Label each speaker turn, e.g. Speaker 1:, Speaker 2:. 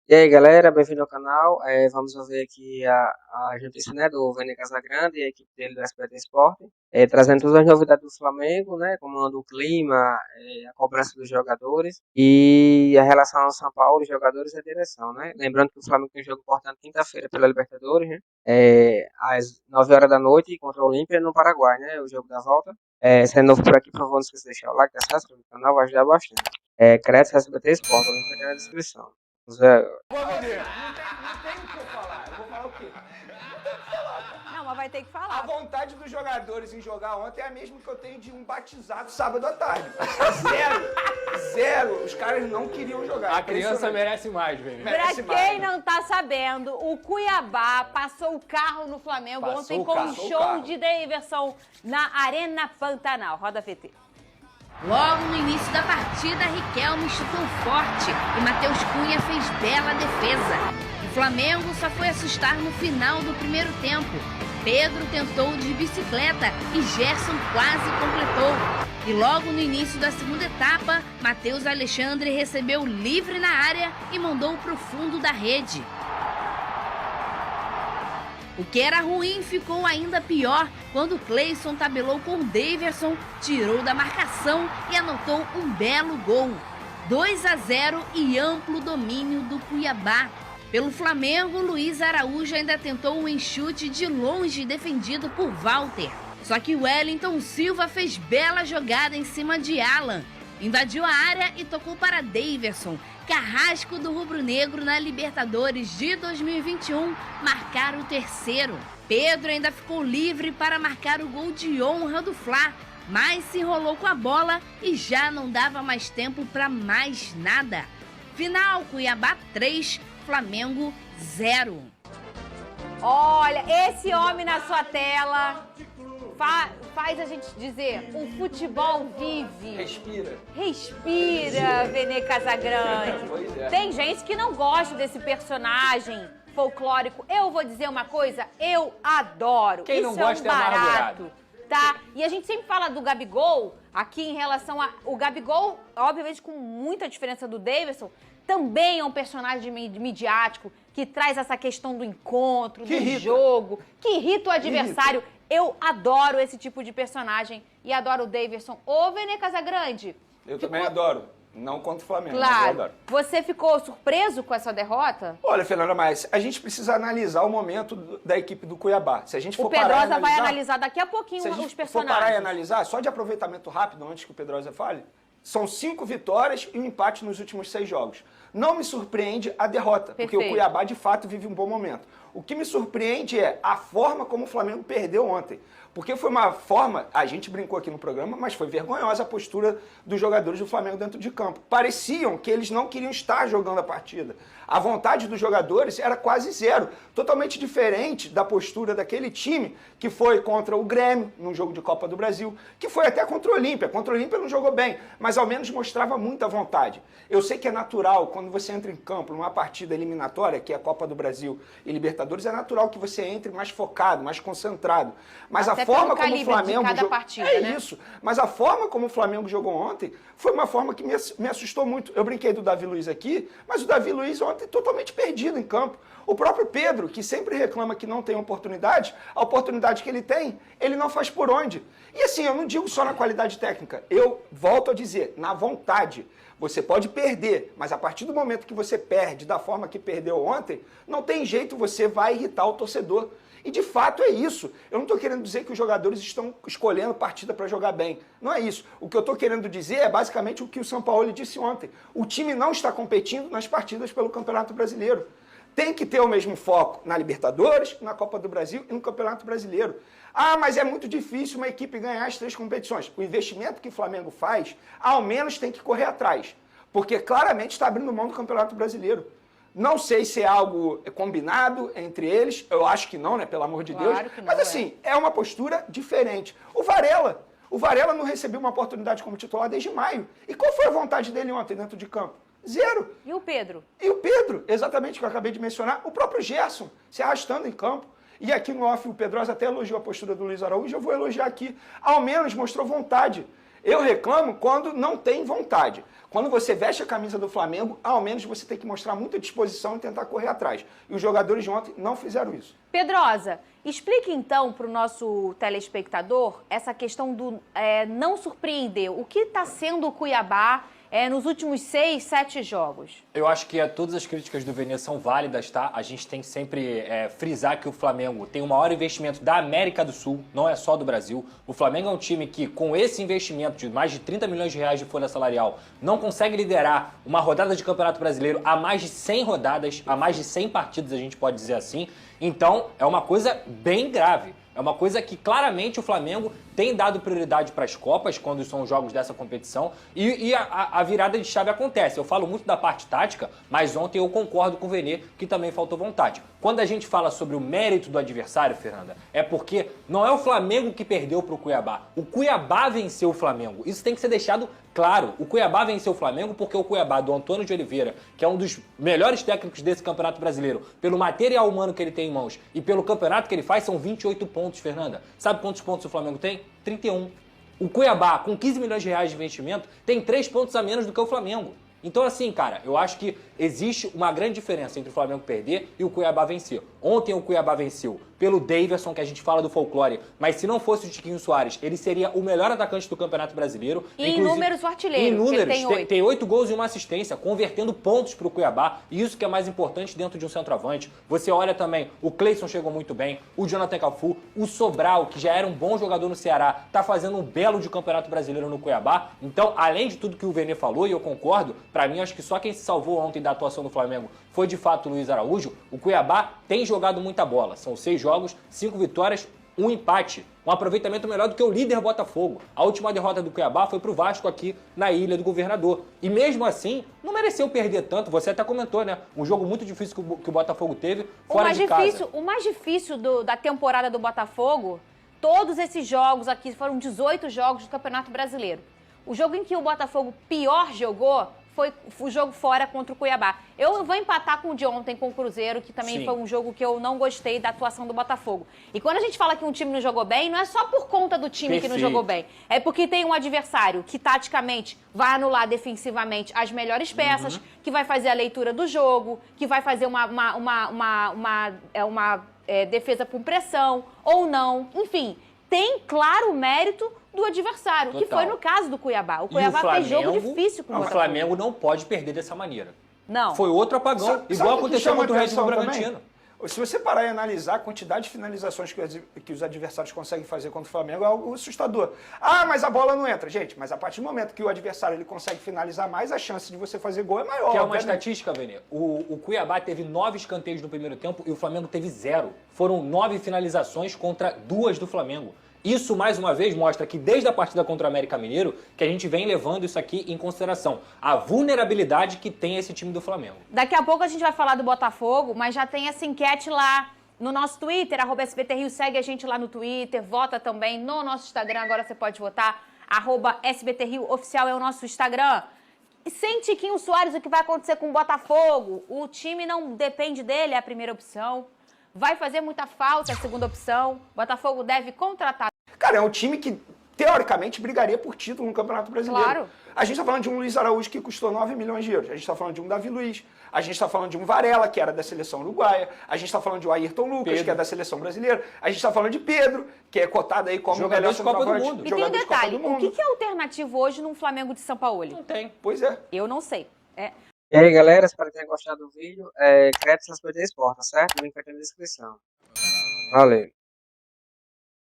Speaker 1: E aí, galera, bem-vindo ao canal. Vamos ver aqui a notícia, né, do Vene Casagrande e a equipe dele do SBT Sport, trazendo todas as novidades do Flamengo, né, como anda o clima, a cobrança dos jogadores e a relação São Paulo, jogadores e a direção, né. Lembrando que o Flamengo tem um jogo importante quinta-feira pela Libertadores, né, às 9 horas da noite contra o Olímpia no Paraguai, né, o jogo da volta. Se é novo por aqui, por favor, não esqueça de deixar o like, se inscrever no canal, vai ajudar bastante. Crédito SBT Sport, o link vai na descrição. Zé,
Speaker 2: Não tem o que eu falar. Eu vou falar o quê?
Speaker 3: Não, mas vai ter que
Speaker 2: A
Speaker 3: falar.
Speaker 2: vontade dos jogadores em jogar ontem é a mesma que eu tenho de um batizado sábado à tarde. Zero. Os caras não queriam jogar.
Speaker 4: A criança merece mais, velho.
Speaker 3: Pra
Speaker 2: Merece
Speaker 3: quem
Speaker 2: mais, né?
Speaker 3: não tá sabendo, o Cuiabá passou o carro no Flamengo
Speaker 4: Passou
Speaker 3: ontem
Speaker 4: o
Speaker 3: com
Speaker 4: carro.
Speaker 3: um show de Daverson na Arena Pantanal. Roda VT.
Speaker 5: Logo no início da partida, Riquelme chutou forte e Matheus Cunha fez bela defesa. O Flamengo só foi assustar no final do primeiro tempo. Pedro tentou de bicicleta e Gerson quase completou. E logo no início da segunda etapa, Matheus Alexandre recebeu livre na área e mandou para o fundo da rede. O que era ruim ficou ainda pior quando Cleison tabelou com Daverson, tirou da marcação e anotou um belo gol. 2-0 e amplo domínio do Cuiabá. Pelo Flamengo, Luiz Araújo ainda tentou um enxute de longe defendido por Walter. Só que Wellington Silva fez bela jogada em cima de Alan. Invadiu a área e tocou para Daverson, carrasco do rubro-negro na Libertadores de 2021, marcar o terceiro. Pedro ainda ficou livre para marcar o gol de honra do Fla, mas se enrolou com a bola e já não dava mais tempo para mais nada. Final, Cuiabá 3, Flamengo 0.
Speaker 3: Olha, esse homem na sua tela faz a gente dizer, o futebol vive. Respira, Vene Casagrande.
Speaker 4: Pois é.
Speaker 3: Tem gente que não gosta desse personagem folclórico. Eu vou dizer uma coisa, eu adoro.
Speaker 4: Quem não
Speaker 3: Isso
Speaker 4: gosta
Speaker 3: é
Speaker 4: é
Speaker 3: um barato,
Speaker 4: amargurado.
Speaker 3: tá? E a gente sempre fala do Gabigol, aqui em relação a... O Gabigol, obviamente, com muita diferença do Daverson, também é um personagem midiático que traz essa questão do encontro, do jogo, que irrita o adversário. Eu adoro esse tipo de personagem e adoro o Daverson. Ô, Vene Casagrande.
Speaker 2: Eu também adoro. Não contra o Flamengo, mas eu
Speaker 3: Claro.
Speaker 2: adoro.
Speaker 3: Você ficou surpreso com essa derrota?
Speaker 2: Olha, Fernanda, mas a gente precisa analisar o momento da equipe do Cuiabá. Se a gente for
Speaker 3: O
Speaker 2: parar e
Speaker 3: Pedrosa vai
Speaker 2: analisar,
Speaker 3: analisar daqui a pouquinho
Speaker 2: se a
Speaker 3: os
Speaker 2: gente for
Speaker 3: personagens.
Speaker 2: parar e analisar, só de aproveitamento rápido, antes que o Pedrosa fale, são 5 vitórias e um empate nos últimos 6 jogos. Não me surpreende a derrota, porque o
Speaker 3: Perfeito.
Speaker 2: Cuiabá de fato vive um bom momento. O que me surpreende é a forma como o Flamengo perdeu ontem. Porque foi uma forma, a gente brincou aqui no programa, mas foi vergonhosa a postura dos jogadores do Flamengo dentro de campo. Pareciam que eles não queriam estar jogando a partida. A vontade dos jogadores era quase zero. Totalmente diferente da postura daquele time que foi contra o Grêmio, num jogo de Copa do Brasil, que foi até contra o Olímpia. Contra o Olímpia não jogou bem, mas ao menos mostrava muita vontade. Eu sei que é natural, quando você entra em campo numa partida eliminatória, que é a Copa do Brasil e Libertadores, é natural que você entre mais focado, mais concentrado. Mas
Speaker 3: Até
Speaker 2: a forma
Speaker 3: pelo
Speaker 2: como o
Speaker 3: calibre de
Speaker 2: Flamengo
Speaker 3: cada partida,
Speaker 2: é
Speaker 3: né?
Speaker 2: isso. Mas a forma como o Flamengo jogou ontem foi uma forma que me assustou muito. Eu brinquei do Davi Luiz aqui, mas o Davi Luiz ontem totalmente perdido em campo. O próprio Pedro, que sempre reclama que não tem oportunidade, a oportunidade que ele tem, ele não faz por onde. E assim, eu não digo só na qualidade técnica, eu volto a dizer, na vontade. Você pode perder, mas a partir do momento que você perde da forma que perdeu ontem, não tem jeito, você vai irritar o torcedor. E de fato é isso. Eu não estou querendo dizer que os jogadores estão escolhendo partida para jogar bem. Não é isso. O que eu estou querendo dizer é basicamente o que o São Paulo disse ontem. O time não está competindo nas partidas pelo Campeonato Brasileiro. Tem que ter o mesmo foco na Libertadores, na Copa do Brasil e no Campeonato Brasileiro. Ah, mas é muito difícil uma equipe ganhar as 3 competições. O investimento que o Flamengo faz, ao menos tem que correr atrás. Porque claramente está abrindo mão do Campeonato Brasileiro. Não sei se é algo combinado entre eles, eu acho que não, né, pelo amor de
Speaker 3: Claro
Speaker 2: Deus.
Speaker 3: que não,
Speaker 2: Mas assim, é uma postura diferente. O Varela não recebeu uma oportunidade como titular desde maio. E qual foi a vontade dele ontem dentro de campo? Zero.
Speaker 3: E o Pedro?
Speaker 2: E o Pedro, exatamente o que eu acabei de mencionar, o próprio Gerson se arrastando em campo. E aqui no off o Pedrosa até elogiou a postura do Luiz Araújo, eu vou elogiar aqui. Ao menos mostrou vontade. Eu reclamo quando não tem vontade. Quando você veste a camisa do Flamengo, ao menos você tem que mostrar muita disposição e tentar correr atrás. E os jogadores de ontem não fizeram isso.
Speaker 3: Pedrosa, explique então para o nosso telespectador essa questão do não surpreender. O que está sendo o Cuiabá nos últimos 6, 7 jogos?
Speaker 4: Eu acho que todas as críticas do Vene são válidas, tá? A gente tem que sempre frisar que o Flamengo tem o maior investimento da América do Sul, não é só do Brasil. O Flamengo é um time que, com esse investimento de mais de 30 milhões de reais de folha salarial, não consegue liderar uma rodada de Campeonato Brasileiro há mais de 100 rodadas, há mais de 100 partidas, a gente pode dizer assim. Então, é uma coisa bem grave. É uma coisa que claramente o Flamengo tem dado prioridade para as Copas, quando são jogos dessa competição, e a virada de chave acontece. Eu falo muito da parte tática, mas ontem eu concordo com o Vene que também faltou vontade. Quando a gente fala sobre o mérito do adversário, Fernanda, é porque não é o Flamengo que perdeu para o Cuiabá. O Cuiabá venceu o Flamengo. Isso tem que ser deixado claro. O Cuiabá venceu o Flamengo porque o Cuiabá do Antônio de Oliveira, que é um dos melhores técnicos desse Campeonato Brasileiro, pelo material humano que ele tem em mãos e pelo campeonato que ele faz, são 28 pontos, Fernanda. Sabe quantos pontos o Flamengo tem? 31. O Cuiabá, com 15 milhões de reais de investimento, tem 3 pontos a menos do que o Flamengo. Então, assim, cara, eu acho que existe uma grande diferença entre o Flamengo perder e o Cuiabá vencer. Ontem o Cuiabá venceu pelo Daverson, que a gente fala do folclore, mas se não fosse o Tiquinho Soares, ele seria o melhor atacante do Campeonato Brasileiro.
Speaker 3: E em números o artilheiro,
Speaker 4: em números,
Speaker 3: ele
Speaker 4: tem 8 gols e uma assistência, convertendo pontos para o Cuiabá, e isso que é mais importante dentro de um centroavante. Você olha também, o Cleison chegou muito bem, o Jonathan Cafu, o Sobral, que já era um bom jogador no Ceará, tá fazendo um belo de Campeonato Brasileiro no Cuiabá. Então, além de tudo que o Vene falou, e eu concordo, para mim, acho que só quem se salvou ontem da atuação do Flamengo foi de fato o Luiz Araújo. O Cuiabá tem jogado muita bola. São 6 jogos, 5 vitórias, 1 empate. Um aproveitamento melhor do que o líder Botafogo. A última derrota do Cuiabá foi pro Vasco aqui na Ilha do Governador. E mesmo assim, não mereceu perder tanto. Você até comentou, né? Um jogo muito difícil que o Botafogo teve fora de casa.
Speaker 3: O mais difícil da temporada do Botafogo, todos esses jogos aqui, foram 18 jogos do Campeonato Brasileiro. O jogo em que o Botafogo pior jogou foi o jogo fora contra o Cuiabá. Eu vou empatar com o de ontem, com o Cruzeiro, que também foi um jogo que eu não gostei da atuação do Botafogo. E quando a gente fala que um time não jogou bem, não é só por conta do time que não jogou bem. É porque tem um adversário que, taticamente, vai anular defensivamente as melhores peças, que vai fazer a leitura do jogo, que vai fazer uma defesa por pressão, ou não. Enfim, tem claro mérito do adversário, que foi no caso do Cuiabá. O Cuiabá fez jogo difícil com o Botafogo.
Speaker 4: O Flamengo não pode perder dessa maneira.
Speaker 3: Não.
Speaker 4: Foi outro apagão, igual aconteceu contra o Red Bull Bragantino.
Speaker 2: Se você parar e analisar a quantidade de finalizações que os adversários conseguem fazer contra o Flamengo, é algo assustador. Ah, mas a bola não entra. Gente, mas a partir do momento que o adversário ele consegue finalizar mais, a chance de você fazer gol é maior.
Speaker 4: Que é uma estatística, Vene. O Cuiabá teve 9 escanteios no primeiro tempo e o Flamengo teve 0. Foram 9 finalizações contra 2 do Flamengo. Isso, mais uma vez, mostra que desde a partida contra o América Mineiro, que a gente vem levando isso aqui em consideração. A vulnerabilidade que tem esse time do Flamengo.
Speaker 3: Daqui a pouco a gente vai falar do Botafogo, mas já tem essa enquete lá no nosso Twitter, @SBTRio, segue a gente lá no Twitter, vota também no nosso Instagram, agora você pode votar, @SBTRio Oficial é o nosso Instagram. E sem Tiquinho Soares, o que vai acontecer com o Botafogo? O time não depende dele, é a primeira opção. Vai fazer muita falta, é a segunda opção. Botafogo deve contratar.
Speaker 2: Cara, é um time que, teoricamente, brigaria por título no Campeonato Brasileiro.
Speaker 3: Claro.
Speaker 2: A gente está falando de um Luiz Araújo que custou 9 milhões de euros. A gente está falando de um Davi Luiz. A gente está falando de um Varela, que era da seleção uruguaia. A gente está falando de um Ayrton Lucas, que é da seleção brasileira. A gente está falando de Pedro, que é cotado aí como
Speaker 4: jogador de Copa do Mundo.
Speaker 3: E tem um detalhe, o que é alternativo hoje num Flamengo de São Paulo?
Speaker 4: Não tem.
Speaker 2: Pois é.
Speaker 3: Eu não sei.
Speaker 1: E aí, galera, espero que tenham gostado do vídeo. Créditos nas PT Sport, tá certo? O link vai ter na descrição. Valeu.